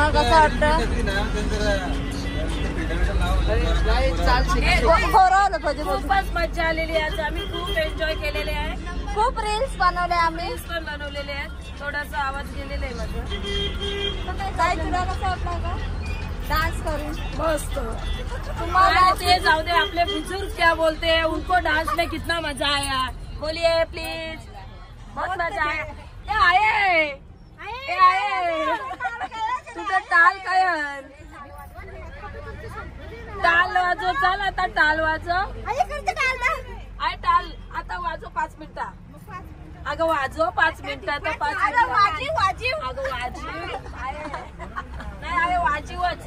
तुम्हाला कसं वाटतं? खूपच मजा आलेली आहे. आम्ही खूप एन्जॉय केलेले आहे. खूप रील्स बनवले आम्ही. पण बनवलेले आहेत. थोडासा आवाज गेलेला आहे माझा. काय तुला कसं वाटलं का डान्स करून? मस्त. तुम्हाला ते जाऊ दे, आपले बुजुर्ग क्या बोलते हैं, उनको डांस में कितना मजा आया. बोलिए प्लीज. बहुत मजा आया. ये आये तुझं टाल काय टाल वाजव. चल आता टाल वाजव. आय टाल आता वाजव 5 मिनिटं. अगं वाजव 5 मिनिटं. तर 5 मिनिटं अगं वाजीव. नाही आहे वाजीवच.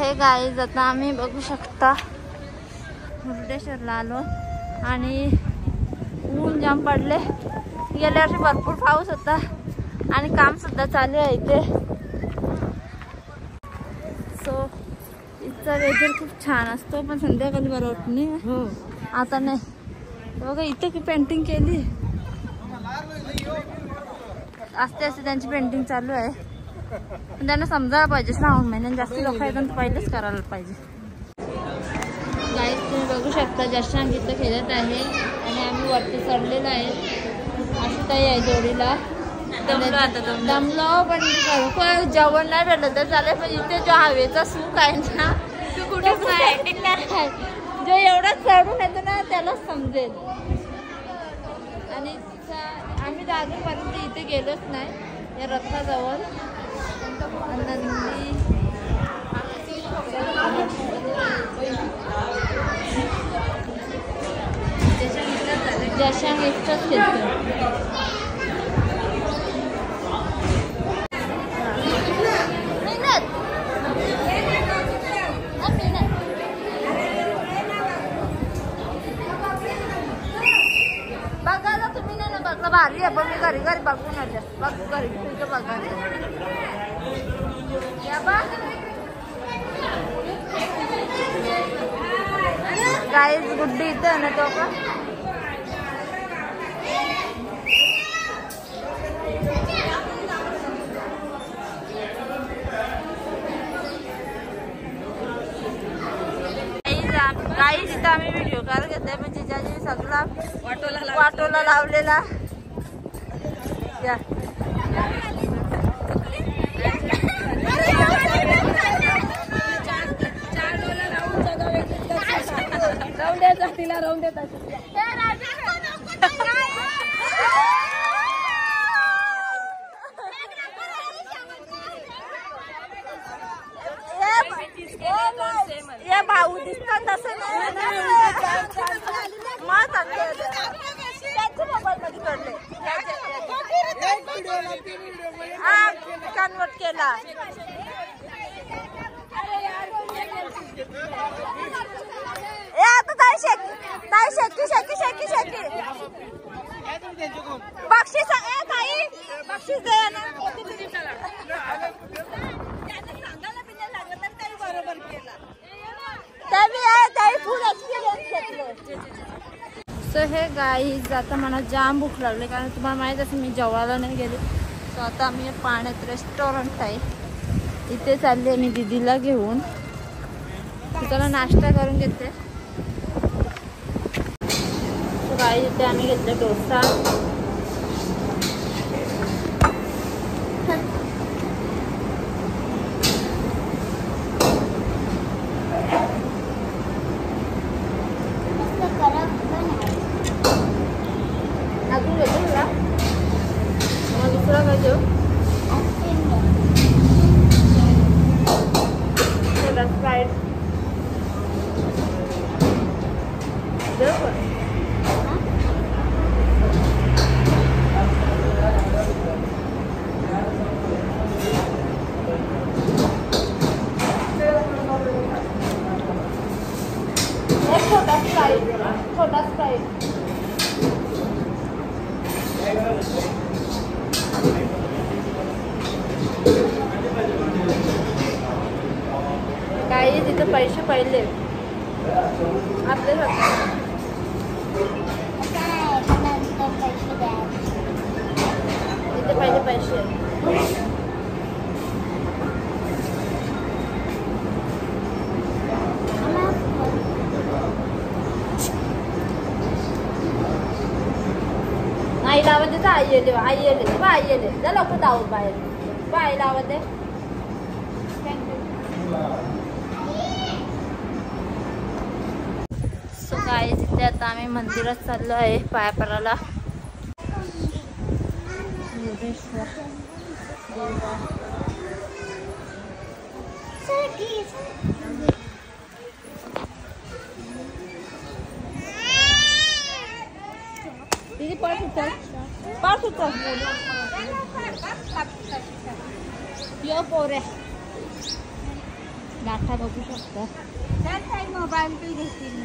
हे गाईज आता आम्ही बघू शकता मुर्डेश्वरला आलो आणि ऊन जाम पडले. गेल्या वर्षी भरपूर पाऊस होता आणि काम सुद्धा चालू आहे इथे. सो इथचा वेदर खूप छान असतो पण संध्याकाळी बरं वाटत नाही. हो आता नाही. बघा इथे की पेंटिंग केली असते असते त्यांची पेंटिंग चालू आहे. पण त्यांना समजायला पाहिजे श्रावण महिन्यात जास्त लोक येतात तर पहिलेच करायला पाहिजे. गाईज तुम्ही बघू शकता जशांक इथं खेळत आहे आणि आम्ही वरती चढलेलो आहे. अशी ताई आहे जोडीला. दमलो पण जेवण नाही भेटलं तर चालेल पण इथे जो हवेचा सुख आहे ना तू कुठे नाही. जो एवढा चढून येतो ना त्यालाच समजेल. आणि आम्ही अजूनपर्यंत इथे गेलोच नाही या रथाजवळ. नंदी जशांक एकटाच खेळतो. बघायला तुम्ही नाही ना बघला भारी आहे पण मी घरी बघून आले. बघू घरी तुझं बघायला. गाईज गुड्डी इथं ना तो का गाईज इथं आम्ही व्हिडिओ काढ घेतोय पण जिजाजी सगळा वाटोला लावलेला. या तिला राहून देतात. ये भाऊ दिसतात तसं मग त्यांच्या मोबाईल मध्ये काढले. हा कन्वर्ट केला. बक्षीस बक्षीस द्या ना. सो हे गाईज आता मला जाम भूक लागली कारण तुम्हाला माहित असेल मी जेवायला नाही गेले. सो आता आम्ही पाण्यात रेस्टॉरंट आहे इथे चालले मी दीदीला घेऊन. त्याला नाश्ता करून घेते. सो गाईज इथे आम्ही घेतलं डोसा. छोटा स्प्राइट. काही तिथे पैसे पहिले आपले तिथे पहिले पैसे. आई लावत दे. आई येते आई येते बा. आई येते जा लवकर जाऊ बाहेर बा. आई लावत दे. सो काय तिथे आता आम्ही मंदिरात चाललो आहे पाया पडायला. दीदी पाठ उतर. पाठ उतर. यो पोरे डाटा बघू शकता. मोबाईल पे घेतील.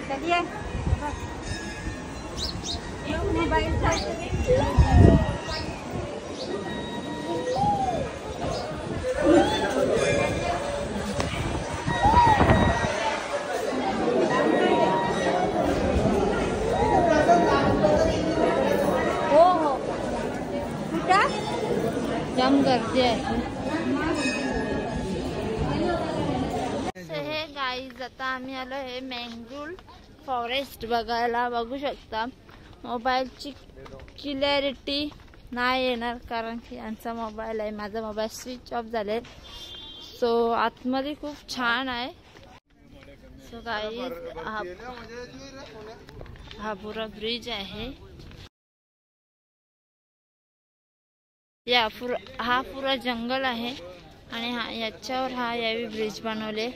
चलिए मोबाईल हो हो कुठं जाम गर्दी आहे. हे गाईज आता आम्ही आलो हे मँग्रुल फॉरेस्ट बघायला. बघू शकता मोबाईलची क्लिअरिटी नाही येणार कारण की यांचा मोबाईल आहे. माझा मोबाईल स्विच ऑफ झाले. सो आतमध्ये खूप छान आहे. सो गाईज हा पुरा ब्रिज आहे. हा पुरा जंगल आहे आणि याच्यावर हा यावी ब्रिज बनवले.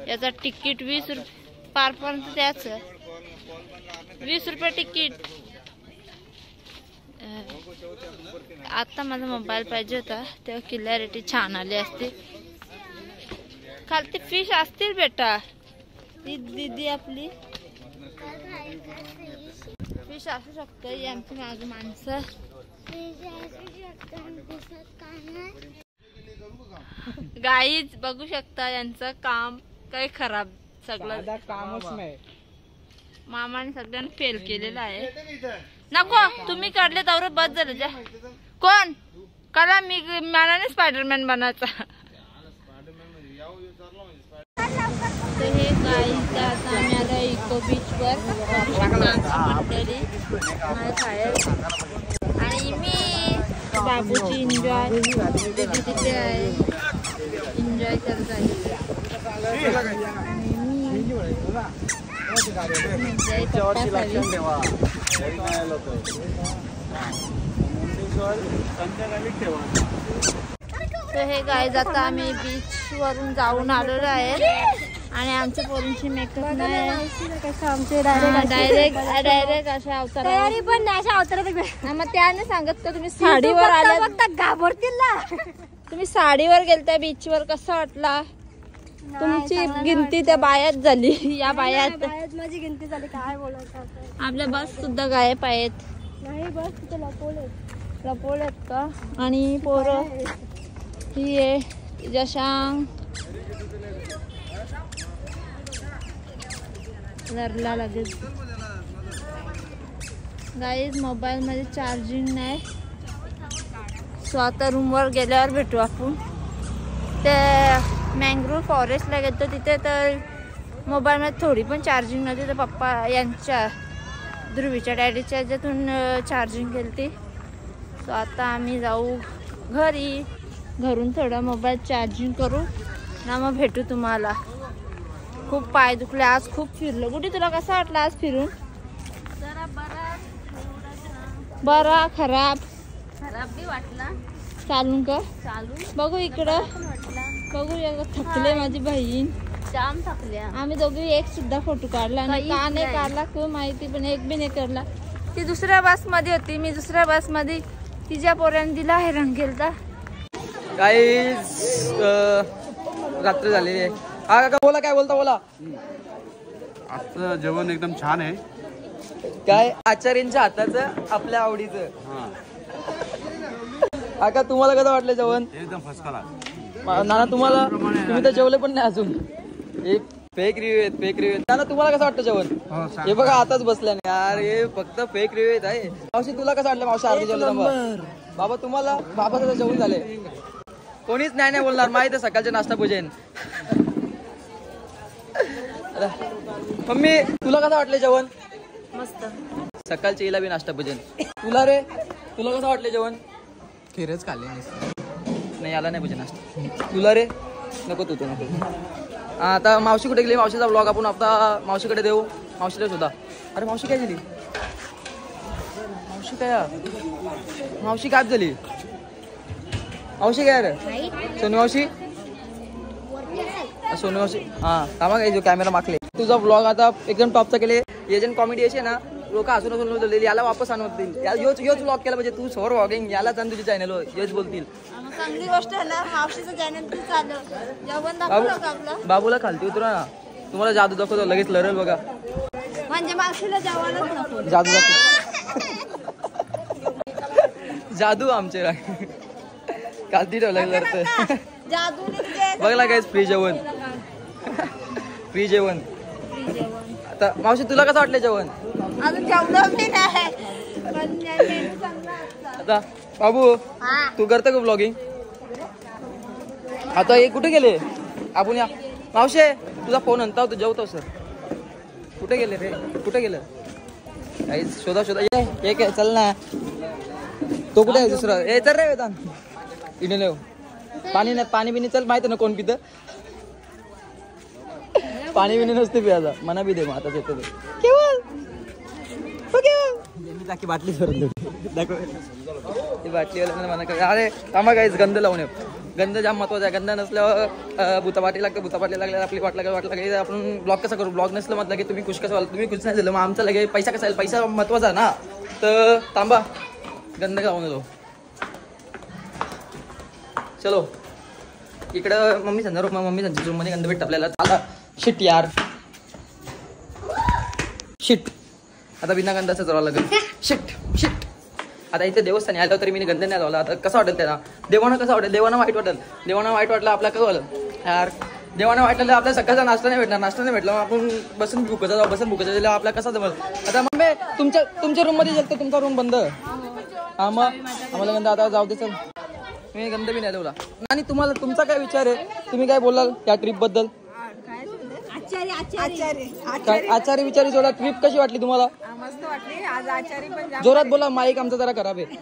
याचा तिकीट 20 रुपये पारपर्यंत त्याच 20 रुपये तिकीट. आता माझा मोबाईल पाहिजे होता तेव्हा क्लिअरिटी छान आली असती. खालती फिश असतील बेटा. दीदी आपली फिश असू शकतो. यांची माझी माणसं गाईज बघू शकता. यांचं काम काही खराब सगळं कामच नाही. मामाने सगळ्यांनी फेल केलेलं आहे. नको तुम्ही काढले तर बस झालं. जा कोण करा. मला नाही स्पायडरमॅन बनायचा. हे गाईज आता आम्ही आलो इको बीच वर. मंडळी आणि मी बाबूची एन्जॉय तिथे आहे. एन्जॉय करत आहे. हे गाईज आता आम्ही बीच वरून जाऊन आलेलो आहे आणि आमच्या पोरींची मेकअप नाही. डायरेक्ट अशा अवतार पण अशा अवतारात मग त्याने सांगत का तुम्ही साडीवर आल्या घाबरतील ना. तुम्ही साडीवर गेलता बीचवर. कसा वाटला? तुमची गिनती त्या बायात झाली. या बायात माझी गिनती झाली. काय बोलायचं. आपल्या बस सुद्धा गायब आहेत. नाही बस तिथे लपवलेत का. आणि पोरं ही आहे जशांग लरला लगेच. गाईज मोबाईल मध्ये चार्जिंग नाही. सो आता रूमवर गेल्यावर भेटू आपण. ते मँग्रोव्ह फॉरेस्टला गेलो तिथे तर मोबाईलमध्ये थोडी पण चार्जिंग नव्हती. तर पप्पा यांच्या ध्रुवीच्या डॅडीच्या ह्याच्यातून चार्जिंग केली ती. सो आता आम्ही जाऊ घरी. घरून थोडा मोबाईल चार्जिंग करू ना मग भेटू तुम्हाला. खूप पाय दुखले आज. खूप फिरलो. कुठे तुला कसा वाटला आज फिरून? जरा बरा खराब बी वाटला. चालून का चालून बघू इकडं बघू. थकले माझी बहीण जाम थकल्या. आम्ही दोघी एक सुद्धा फोटो काढला नाही. का नाही काढला खूप माहिती पण एक बी नाही काढला. ती दुसऱ्या बस मध्ये होती. मी दुसऱ्या बस मध्ये तिच्या पोरांनी दिला हैराण केलता. गाईज रात्र झालेली आहे. हा काका बोला. काय बोलता बोला. आजचं जेवण एकदम छान आहे. काय आचार्यांच्या हाताचं आपल्या आवडीचं. काका तुम्हाला कसं वाटलं जेवण? एकदम फर्स्ट क्लास. नाना तुम्हाला? तुम्ही तर जेवले पण नाही अजून. एक फेक रिव्ह्यू आहेत, फेक रिव्ह्यू. नाना तुम्हाला कसं वाटतं जेवण? हे बघा आताच बसल्या नाही यार, हे फक्त फेक रिव्ह्यू आहेत आहे. मावशी तुला कसं वाटलं? मावशी अर्धी जेवलं. बाबा तुम्हाला? बाबा तर जेवून झाले. कोणीच नाही बोलणार, माहिती आहे सकाळचे नाश्ता पूजन. मम्मी तुला कसं वाटलं जेवण? मस्त. सकाळची हिला बी नाश्ता पूजन. तुला रे, तुला कसं वाटलं जेवण? खीरच खाल्ली नाही याला नाही पूजन नाश्ता. तुला रे? नको तू नको. आता मावशी कुठे गेली? मावशीचा ब्लॉग आपण आता मावशीकडे देऊ. मावशीला सुद्धा. अरे मावशी काय झाली? मावशी काय? मावशी काय झाली? मावशी काय रे? सोनू मावशी? सोनू मावशी हा थांबा काय जो कॅमेरा मागले. तुझा ब्लॉग आता एकदम टॉपचा केले. एजंट कॉमेडी असे ना लोक हसून हसून याला वापस आणतील. योच ब्लॉग केला पाहिजे तू. सौर व्लॉगिंग याला जाण तुझ्या चॅनल योच बोलतील. चांगली गोष्ट आहे ना. मावशीचं चॅनल तू चालव. जेवण दाखवलं का आपलं? बाबूला खालती उतरा ना. तुम्हाला जादू दाखवतो लगेच लढेल बघा. म्हणजे मावशीला जेवणच नको. जादू दाखव. जादू आमचे खालती ठेवलं लढत. बघला काय फ्री जेवण. फ्री जेवण. आता मावशी तुला कसं वाटलं जेवण? अजून जेवलं मी नाही. आता बाबू तू करतो का ब्लॉगिंग? आता हे कुठे गेले? आपण या मावशे तुझा फोन आणता तू जेवतो सर. कुठे गेले रे? कुठे गेलं? काही शोधा ये चल ना. तो कुठे आहे दुसरा? ए चल रे वेदांत. इडे लेव पाणी नाही. पाणी बिनी चल माहिती ना कोण पितं. पाणी बिनी नसते पियाचा. मना बी दे मग आता येतो टाकी बाटली दाखव. ती बाटली म्हणा. अरे थांबा काहीच गंध लावून गंध जाम महत्वाचा आहे. गंध नसल्यावर भूतापाटी लागते. भूतापाटी लागल्यावर आपली वाट लागेल आपण ब्लॉग कसं करू? ब्लॉग नसलं म्हटलं की तुम्ही खुश कसं व्हाल? तुम्ही खुश नाही झालं मग आमचा लगे पैसा कसा येईल? पैसा महत्वाचा ना. तर थांबा गंध लावून येतो. चलो इकडं मम्मी संध्या रूम मध्ये गंध भेटत आपल्याला. चाला शिट यार शिट. आता बिना गंधाचं जावं लागेल. Shit shit. आता इथे देवस्थानी आलं तरी मी गंध नाही लावला. आता कसं वाटेल त्यांना? देवाना कसं वाटेल? देवाना वाईट वाटेल. देवाना वाईट वाटलं आपल्या कसं झालं यार? देवाना वाटलं आपल्या सकाळचा नाश्ता नाही भेटणार. नाश्ता नाही भेटला मग आपण बसून भुकाचा जाऊ. बसून भुकाचा दिला आपला कसा जमल? आता मम्मी तुमच्या रूम मध्ये गेलं तुमचा रूम बंद. हा मग आम्हाला गंध आता जाऊ दे. चल मी गंध बी नाही लावला. आणि तुम्हाला तुमचा काय विचार आहे? तुम्ही काय बोलाल या ट्रिप बद्दल? आचार्य विचारी जोरात. ट्रिप कशी वाटली तुम्हाला? मस्त वाटली. आज आचार्य पण जोरात बोला. माईक आमचा जरा खराब आहे.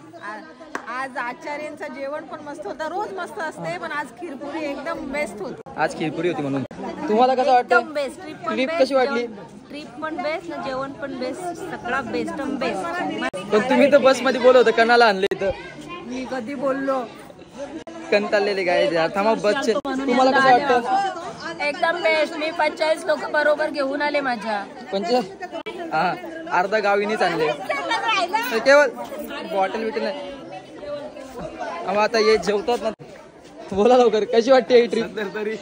आज आचार्यांचं जेवण पण मस्त होतं. रोज मस्त असते पण आज खीरपुरी एकदम बेस्ट होती. आज खीरपुरी होती म्हणून. तुम्हाला कसं वाटतं? ट्रिप कशी वाटली? ट्रिप पण बेस्ट ना. जेवण पण बेस्ट. सगळं बेस्ट बेस्ट. पण तुम्ही तर बस मध्ये बोलवतं कणाला आणले इथं. मी कधी बोललो? कंटाळलेले काय थांबा बसचे. तुम्हाला कसं वाटतं? एकदम बेस्ट. मी 45 लोक बरोबर घेऊन आले माझ्या. 45? हा अर्धा गावीनीच आणले. केवळ बॉटल बिटल नाही. आता हे जेवतात ना. बोला लवकर कशी वाटते ही ट्रिप? तरी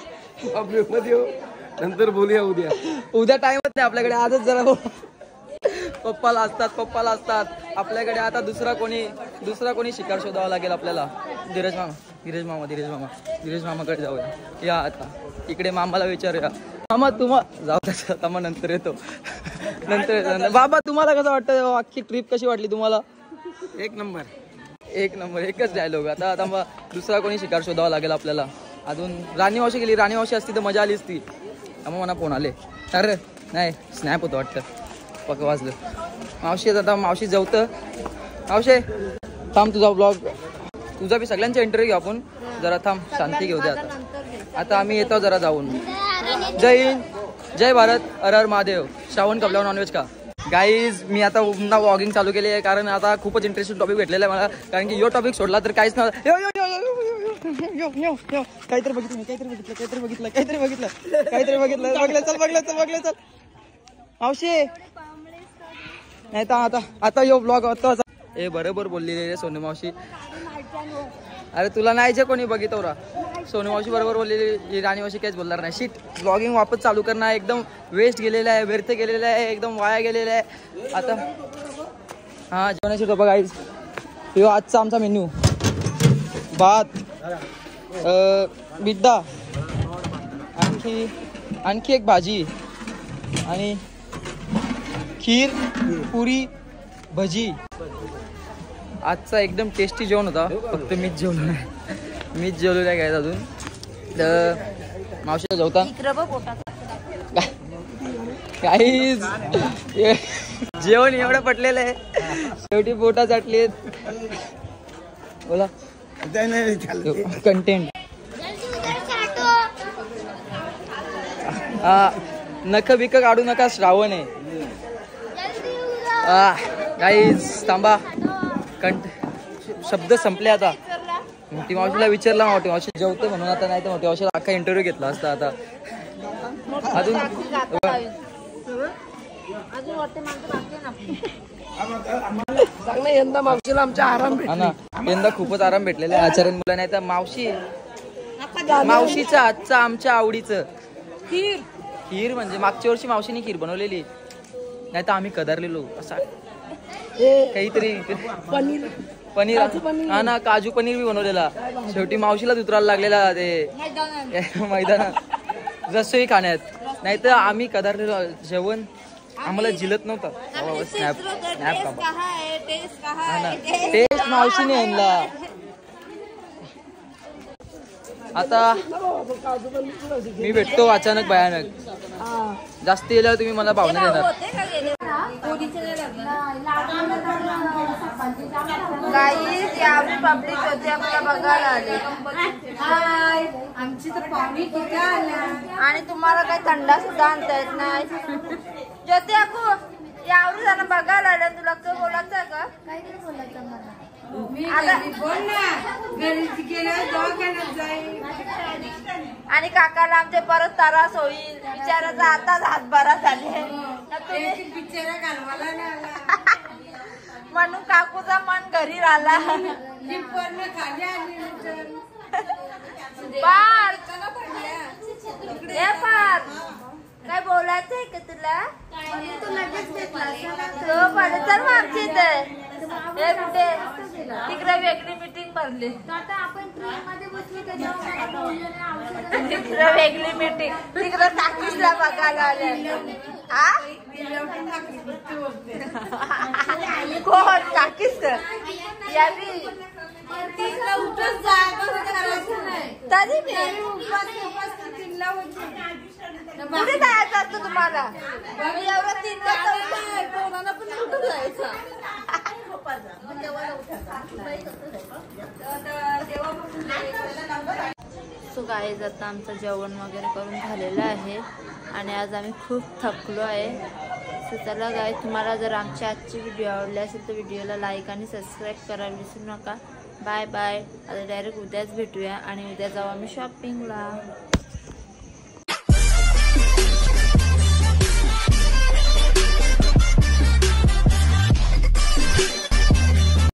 नंतर बोलूया उद्या. उद्या टाइमच नाही आपल्याकडे. आजच जरा पप्पाला असतात आपल्याकडे. आता दुसरा कोणी शिकार शोधावा लागेल आपल्याला. धीरज मामाकडे जाऊया. या आता इकडे मामाला विचारूया. मामा जाऊ द्या मग नंतर येतो. नंतर बाबा तुम्हाला कसं वाटतं? अख्खी ट्रिप कशी वाटली तुम्हाला? एक नंबर. एकच डायलॉग. आता मग दुसरा कोणी शिकार शोधावा लागेल आपल्याला. अजून राणी मावशी गेली. राणी मावशी असती तर मजा आली असती. मग मला फोन आले. अरे नाही स्नॅप होतं वाटतं. पक्क वाजलं. मावशी आता मावशी जेवतं. मावशी थांब तुझा ब्लॉग तुझा बी सगळ्यांचा इंटरव्ह्यू घेऊ आपण. जरा थांब शांती घेऊ द्या. आता आम्ही येतो जरा जाऊन. जय हिंद जय भारत. हर हर महादेव. श्रावण कपल्यावर नॉनव्हेज का? गाईज मी आता पुन्हा व्लॉगिंग चालू केली आहे कारण आता खूपच इंटरेस्टिंग टॉपिक भेटलेला आहे मला. कारण की यो टॉपिक सोडला तर काहीच नव्हतं. काहीतरी बघितलं. मावशी नाही तर आता यो ब्लॉग होता. हे बरोबर बोलली रे सोनू मावशी. अरे तुला नाही जे कोणी बघितलं रा सोनू मावशी बरोबर बोललेली राणी मावशी काहीच बोलणार नाही. शीट ब्लॉगिंग वापस चालू करणार एकदम वेस्ट गेलेला आहे, व्यर्थ गेलेला आहे, एकदम वाया गेलेला आहे. आता हा जेवणाची तो बघा यो आजचा आमचा मेन्यू भात बिड्डा आणखी एक भाजी आणि खीर पुरी भजी. आजचा एकदम टेस्टी जेवण होता. फक्त मीच जेवलो नाही काय अजून. तर मावशीला जेवता काहीच जेवण एवढं पटलेलं आहे शेवटी पोटा चाटले. बोला कंटेंट नख बिक काढू नका श्रावण आहे. काहीच थांबा शब्द संपले आता. मोठी मावशीला विचारला मोठी मावशी जेवते म्हणून आता, नाही तर मोठी मावशीला अख्खा इंटरव्ह्यू घेतला असता. आता अजून यंदा मावशीला आमच्या आराम ना यंदा खूपच आराम भेटलेला आहे आचार्य मुला. नाही तर मावशीचं आजचं आमच्या आवडीचं खीर म्हणजे मागच्या वर्षी मावशीने खीर बनवलेली, नाही तर आम्ही कदारलेलो असा काहीतरी पनीर हा ना काजू पनीर बी बनवलेला. शेवटी मावशीला उतरायला लागलेला ते मैदानात रसोई खाण्यात. नाही तर आम्ही कदारलेलो जेवण आम्हाला जिलत नव्हता. टेस्ट मावशीने आणला. आता मी भेटतो अचानक भयानक. जास्त येल्यावर तुम्ही मला पाहुणे देणार. पब्लिक होती आपल्याला बघायला आली आमची तर पाहुणी किती आल्या आणि तुम्हाला काही थंडा सुद्धा आणता येत नाही. ज्योती अकू यावरी जण बघायला आल्या, तुला काय बोलायचं आहे का? काहीतरी बोलायचं मला. आणि काकाला आमचे परत त्रास होईल बिचाराचा आताच हातभारा झाले म्हणून काकूचा मन घरी राहिला. काय बोलायचं आहे का तुला? चल मग आमच्या इथे तिकडे वेगळी मीटिंग भरली. तिकडे वेगळी मीटिंग तिकडे टाकीसला बघायला आले. कोण टाकीस कुठे जायचं असतं तुम्हाला? एवढं 3 कोणाला पण कुठं जायचं. सो गाईज आता आमचं जेवण वगैरे करून झालेलं आहे आणि आज आम्ही खूप थकलो आहे. सो चला गाईज, तुम्हाला जर आमची आजची व्हिडिओ आवडली असेल तर व्हिडिओला लाईक आणि सबस्क्राईब करायला विसरू नका. Bye bye. आता डायरेक्ट उद्याच भेटूया आणि उद्या जाऊ आम्ही शॉपिंगला.